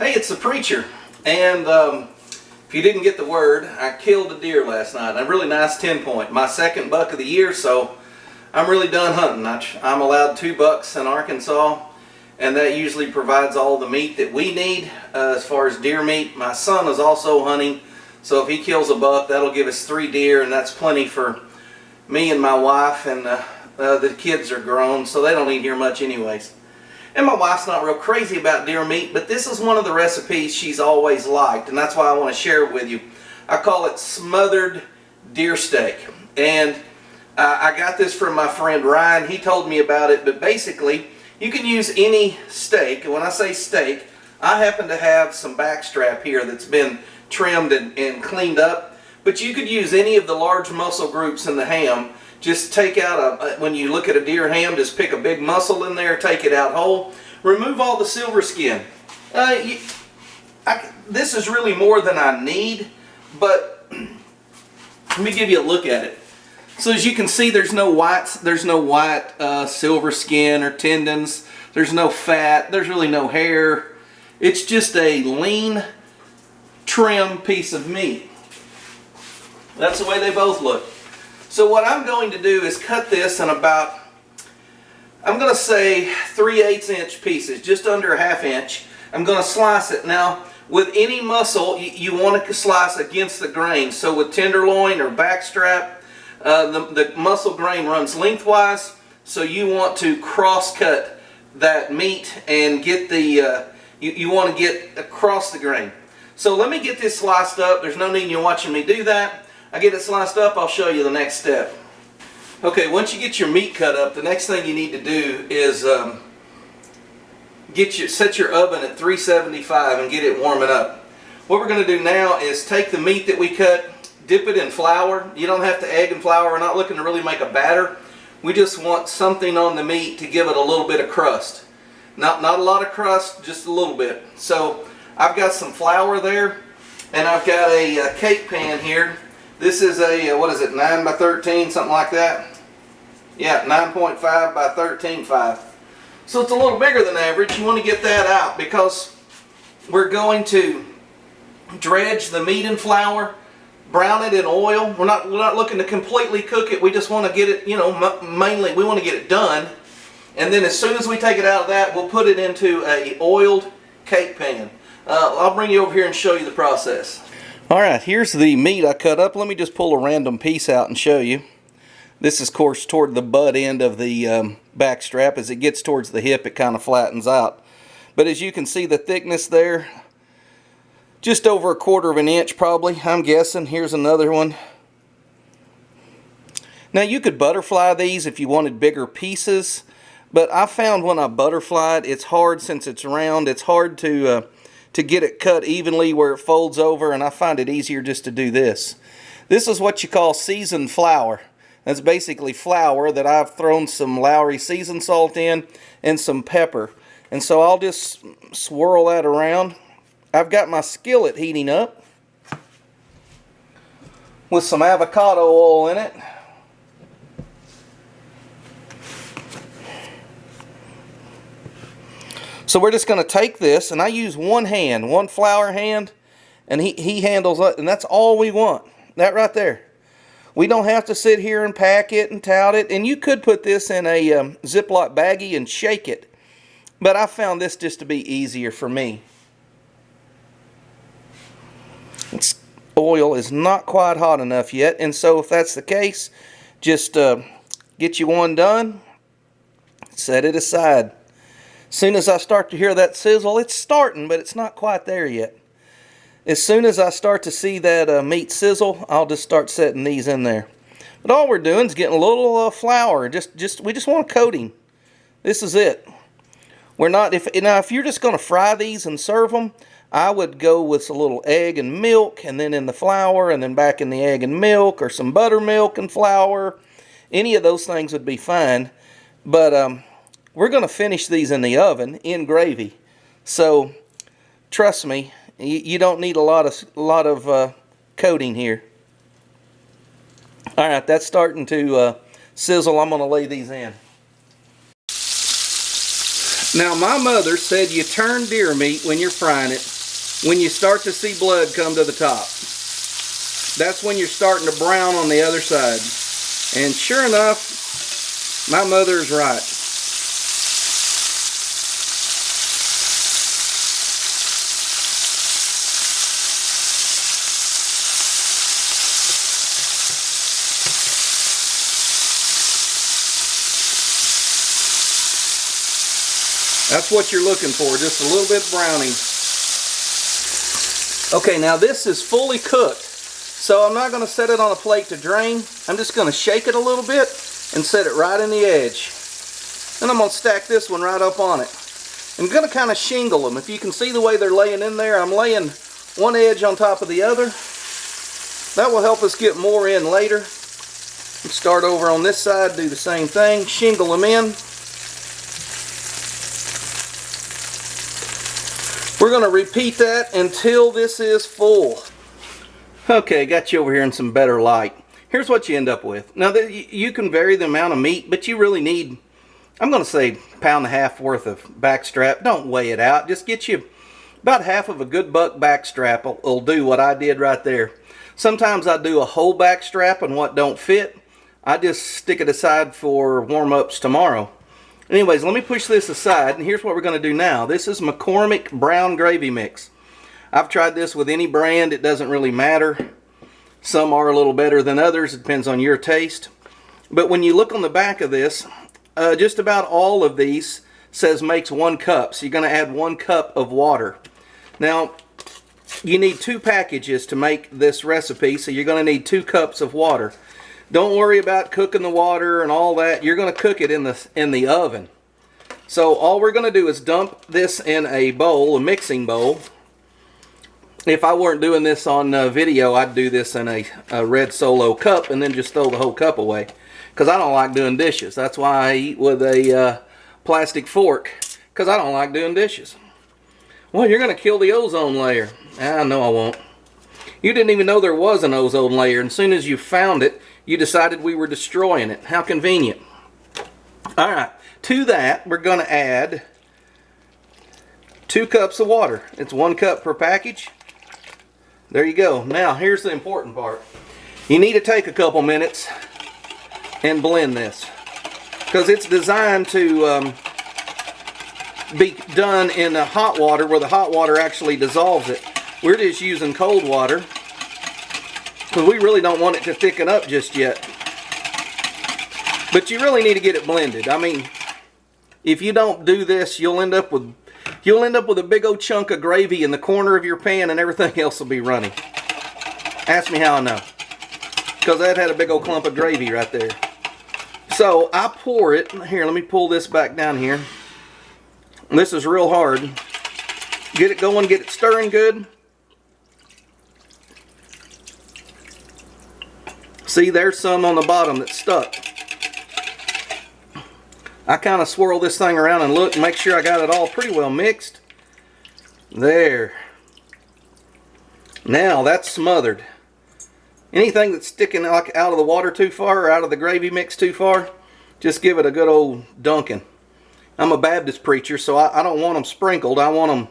Hey, it's the preacher, and if you didn't get the word, I killed a deer last night. A really nice 10-point, my second buck of the year, so I'm really done hunting. I'm allowed 2 bucks in Arkansas, and that usually provides all the meat that we need as far as deer meat. My son is also hunting, so if he kills a buck, that'll give us 3 deer, and that's plenty for me and my wife, and the kids are grown, so they don't eat here much anyways. And my wife's not real crazy about deer meat, but this is one of the recipes she's always liked, and that's why I want to share it with you. I call it smothered deer steak. And I got this from my friend Ryan. He told me about it, but basically, you can use any steak. And when I say steak, I happen to have some backstrap here that's been trimmed and cleaned up. But you could use any of the large muscle groups in the ham. Just take out, when you look at a deer ham, just pick a big muscle in there, take it out whole. Remove all the silver skin. This is really more than I need, but let me give you a look at it. So as you can see, there's no white silver skin or tendons. There's no fat. There's really no hair. It's just a lean, trim piece of meat. That's the way they both look. So what I'm going to do is cut this in about, I'm going to say 3/8 inch pieces, just under a 1/2 inch. I'm going to slice it. Now, with any muscle, you want to slice against the grain. So with tenderloin or backstrap, the muscle grain runs lengthwise, so you want to cross cut that meat and get the, you want to get across the grain. So let me get this sliced up. There's no need in you watching me do that. I get it sliced up, I'll show you the next step. Okay, once you get your meat cut up, the next thing you need to do is set your oven at 375 and get it warming up. What we're going to do now is take the meat that we cut, dip it in flour. You don't have to egg and flour. We're not looking to really make a batter. We just want something on the meat to give it a little bit of crust. Not a lot of crust, just a little bit. So I've got some flour there, and I've got a cake pan here. This is a, what is it, 9 by 13, something like that? Yeah, 9.5 by 13.5. So it's a little bigger than average. You want to get that out because we're going to dredge the meat in flour, brown it in oil. We're not looking to completely cook it. We just want to get it, mainly we want to get it done. And then as soon as we take it out of that, we'll put it into a oiled cake pan. I'll bring you over here and show you the process. Alright, here's the meat I cut up. Let me just pull a random piece out and show you. This is, of course, toward the butt end of the back strap. As it gets towards the hip, it kind of flattens out. But as you can see, the thickness there, just over 1/4 inch probably, I'm guessing. Here's another one. Now, you could butterfly these if you wanted bigger pieces, but I found when I butterfly it, it's hard since it's round. It's hard to get it cut evenly where it folds over, and I find it easier just to do this. This is what you call seasoned flour. That's basically flour that I've thrown some Lowry seasoned salt in and some pepper. And so I'll just swirl that around. I've got my skillet heating up with some avocado oil in it. So we're just going to take this, and I use one flour hand, and he handles it, and that's all we want. That right there. We don't have to sit here and pack it and tout it, and you could put this in a Ziploc baggie and shake it, but I found this just to be easier for me. Oil is not quite hot enough yet, and so if that's the case, just get you one done, set it aside. As soon as I start to hear that sizzle, it's starting, but it's not quite there yet. As soon as I start to see that meat sizzle, I'll just start setting these in there. But all we're doing is getting a little flour. We just want a coating. This is it. We're not. If you're just going to fry these and serve them, I would go with a little egg and milk, and then in the flour, and then back in the egg and milk, or some buttermilk and flour. Any of those things would be fine. But we're going to finish these in the oven in gravy. So trust me, you don't need a lot of coating here. All right, that's starting to sizzle. I'm going to lay these in. Now, my mother said you turn deer meat when you're frying it when you start to see blood come to the top. That's when you're starting to brown on the other side. And sure enough, my mother's right. That's what you're looking for, just a little bit browning. Okay, now this is fully cooked, so I'm not going to set it on a plate to drain. I'm just going to shake it a little bit and set it right in the edge. Then I'm going to stack this one right up on it. I'm going to kind of shingle them. If you can see the way they're laying in there, I'm laying one edge on top of the other. That will help us get more in later. Start over on this side, do the same thing, shingle them in. We're going to repeat that until this is full. Okay, got you over here in some better light. Here's what you end up with. Now, you can vary the amount of meat, but you really need, I'm going to say, 1.5 pounds worth of backstrap. Don't weigh it out. Just get you about half of a good buck backstrap will do what I did right there. Sometimes I do a whole backstrap and what don't fit, I just stick it aside for warm-ups tomorrow. Anyways, let me push this aside, and here's what we're going to do now. This is McCormick Brown Gravy Mix. I've tried this with any brand. It doesn't really matter. Some are a little better than others. It depends on your taste. But when you look on the back of this, just about all of these says makes 1 cup. So you're going to add 1 cup of water. Now, you need 2 packages to make this recipe, so you're going to need 2 cups of water. Don't worry about cooking the water and all that. You're going to cook it in the oven. So all we're going to do is dump this in a bowl, a mixing bowl. If I weren't doing this on video, I'd do this in a red Solo cup and then just throw the whole cup away. Because I don't like doing dishes. That's why I eat with a plastic fork. Because I don't like doing dishes. Well, you're going to kill the ozone layer. No, I won't. You didn't even know there was an ozone layer. And as soon as you found it, you decided we were destroying it. How convenient. Alright, to that we're going to add 2 cups of water. It's 1 cup per package. There you go. Now here's the important part. You need to take a couple minutes and blend this. Because it's designed to be done in the hot water where the hot water actually dissolves it. We're just using cold water. Because we really don't want it to thicken up just yet. But you really need to get it blended. I mean, if you don't do this, you'll end up with a big old chunk of gravy in the corner of your pan and everything else will be running. Ask me how I know. Because that had a big old clump of gravy right there. So I pour it. Here, let me pull this back down here. This is real hard. Get it going, get it stirring good. See, there's some on the bottom that's stuck. I kind of swirl this thing around and look, make sure I got it all pretty well mixed. There. Now that's smothered. Anything that's sticking out of the water too far or out of the gravy mix too far, just give it a good old dunking. I'm a Baptist preacher, so I don't want them sprinkled. I want them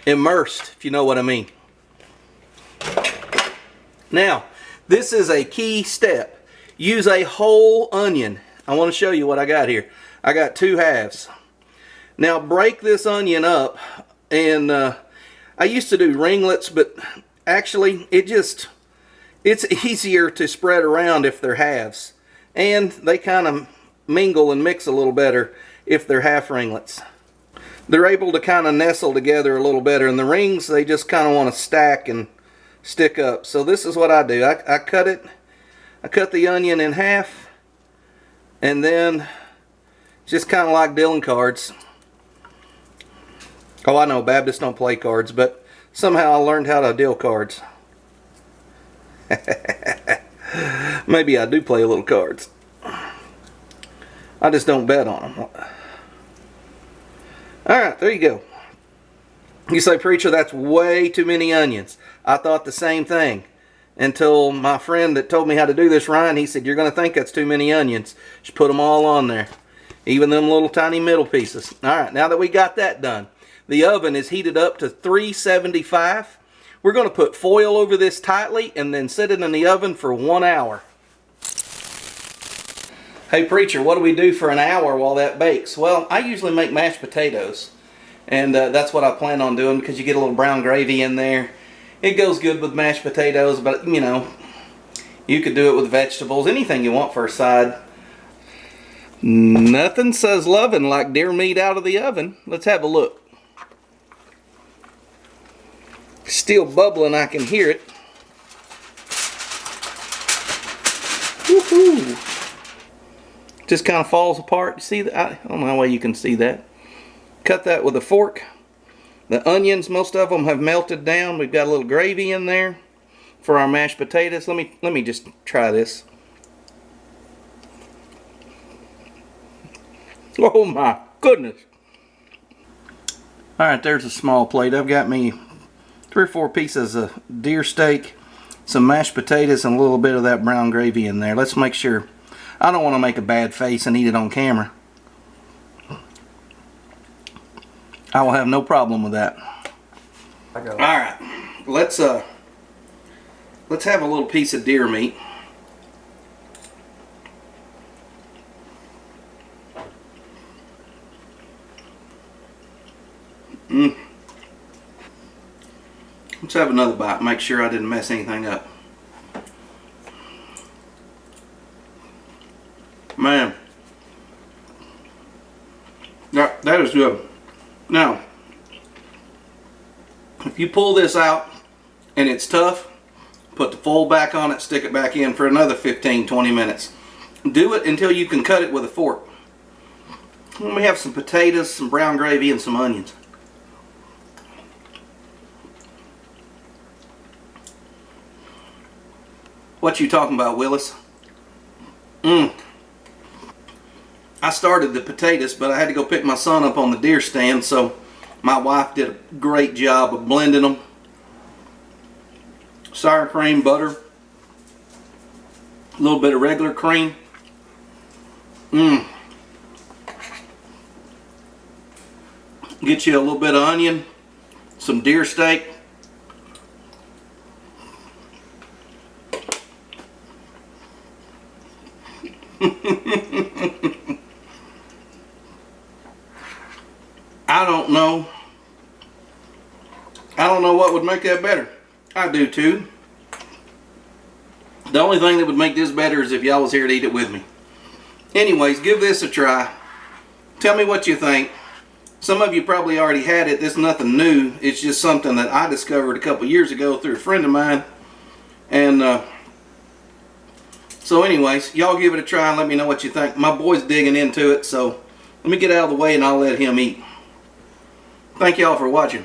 immersed, if you know what I mean. Now, this is a key step. Use a whole onion. I want to show you what I got here. I got 2 halves. Now break this onion up, and I used to do ringlets, but actually it's easier to spread around if they're halves. And they kind of mingle and mix a little better if they're half ringlets. They're able to kind of nestle together a little better, and the rings, they just kind of want to stack and stick up. So this is what I do. I cut the onion in half, and then just kind of like dealing cards. Oh, I know Baptists don't play cards, but somehow I learned how to deal cards. Maybe I do play a little cards. I just don't bet on them. Alright, there you go. You say, preacher, that's way too many onions. I thought the same thing. Until my friend that told me how to do this, Ryan, he said, you're going to think that's too many onions. Just put them all on there. Even them little tiny middle pieces. Alright, now that we got that done, the oven is heated up to 375. We're going to put foil over this tightly and then set it in the oven for 1 hour. Hey preacher, what do we do for an hour while that bakes? Well, I usually make mashed potatoes. And that's what I plan on doing because you get a little brown gravy in there. It goes good with mashed potatoes, but you know, you could do it with vegetables, anything you want for a side. Nothing says loving like deer meat out of the oven. Let's have a look. Still bubbling, I can hear it. Woohoo! Just kind of falls apart. You see that? I don't know how well you can see that. Cut that with a fork. The onions, most of them have melted down. We've got a little gravy in there for our mashed potatoes. Let me just try this. Oh my goodness. Alright, there's a small plate. I've got me 3 or 4 pieces of deer steak, some mashed potatoes, and a little bit of that brown gravy in there. Let's make sure. I don't want to make a bad face and eat it on camera. I will have no problem with that. Alright, let's have a little piece of deer meat. Let's have another bite, make sure I didn't mess anything up. Man, that is good. Now, if you pull this out and it's tough, put the foil back on it, stick it back in for another 15-20 minutes. Do it until you can cut it with a fork. Then we have some potatoes, some brown gravy, and some onions. What you talking about, Willis? I started the potatoes, but I had to go pick my son up on the deer stand, so my wife did a great job of blending them. Sour cream, butter, a little bit of regular cream. Get you a little bit of onion, some deer steak. I don't know what would make that better. I do too. The only thing that would make this better is if y'all was here to eat it with me. Anyways, give this a try. Tell me what you think. Some of you probably already had it. This is nothing new. It's just something that I discovered a couple years ago through a friend of mine. And so anyways, y'all give it a try and let me know what you think. My boy's digging into it, so let me get out of the way and I'll let him eat. Thank y'all for watching.